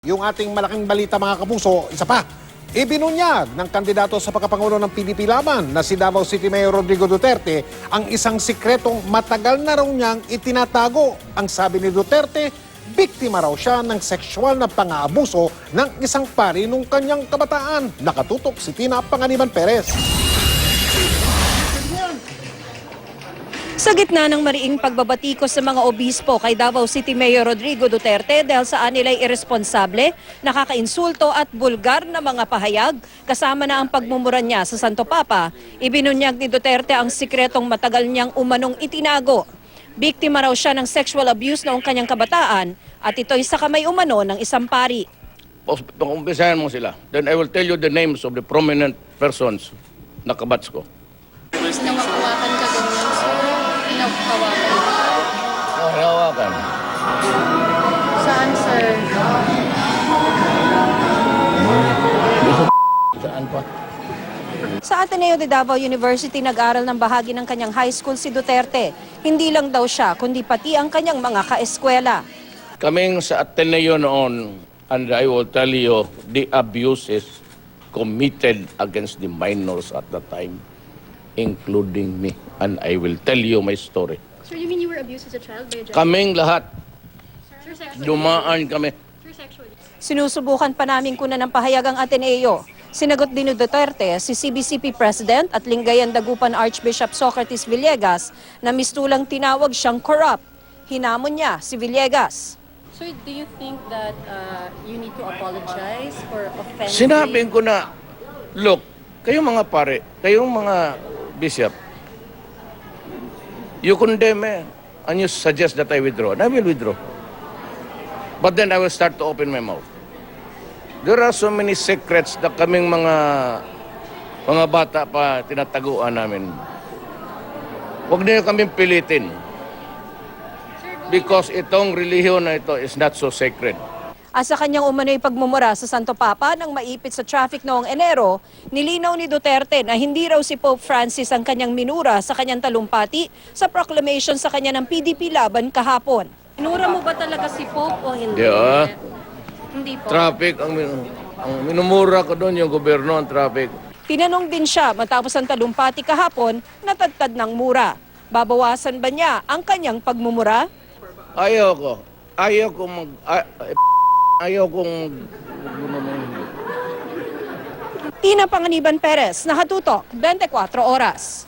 Yung ating malaking balita mga kapuso, isa pa, ibinunyag ng kandidato sa pagkapangulo ng PDP laban na si Davao City Mayor Rodrigo Duterte ang isang sikretong matagal na raw niyang itinatago. Ang sabi ni Duterte, biktima raw siya ng sexual na pang-aabuso ng isang pari nung kanyang kabataan. Nakatutok si Tina Panganiban Perez. Sa gitna ng mariing pagbabatikos sa mga obispo kay Davao City Mayor Rodrigo Duterte dahil sa anila'y irresponsable, nakakainsulto at bulgar na mga pahayag, kasama na ang pagmumura niya sa Santo Papa, ibinunyag ni Duterte ang sikretong matagal niyang umanong itinago. Biktima raw siya ng sexual abuse noong kanyang kabataan at ito'y sa kamay umano ng isang pari. Umpisahan mo sila. Then I will tell you the names of the prominent persons na kabats ko. Nakawakan ka ganyan, sir. Nakawakan. Hawakan. Saan, sir? Saan pa? Sa Ateneo de Davao University nag-aral ng bahagi ng kanyang high school si Duterte. Hindi lang daw siya, kundi pati ang kanyang mga kaeskwela. Kaming sa Ateneo noon, and I will tell you the abuses committed against the minors at that time, including me. And I will tell you my story. Sir, you mean you were abused as a child by a judge? Kaming lahat, Sir, sexually? dumaan kami. Sir, sexually? Sinusubukan pa namin kunan ng pahayag ang Ateneo. Sinagot din ni Duterte si CBCP President at Lingayen Dagupan Archbishop Socrates Villegas na mistulang tinawag siyang corrupt. Hinamon niya si Villegas. Sir, do you think that you need to apologize for offending? Sinabi ko na, look, kayong mga pare, kayong mga bishop, you condemn me and you suggest that I withdraw, and I will withdraw. But then I will start to open my mouth. There are so many secrets na kaming mga bata pa tinataguan namin. Huwag niyo kaming pilitin. Because itong relihiyon na ito is not so sacred. Asa kanyang umano'y pagmumura sa Santo Papa nang maipit sa traffic noong Enero, nilinaw ni Duterte na hindi raw si Pope Francis ang kanyang minura sa kanyang talumpati sa proclamation sa kanya ng PDP laban kahapon. Minura mo ba talaga si Pope o hindi? Yeah. Hindi po. Traffic, ang minumura ko doon yung gobyerno, ang traffic. Tinanong din siya matapos ang talumpati kahapon, natagtad ng mura. Babawasan ba niya ang kanyang pagmumura? Ayaw ko. Ayaw kong Tina Panganiban Perez, Nakatutok, 24 Oras.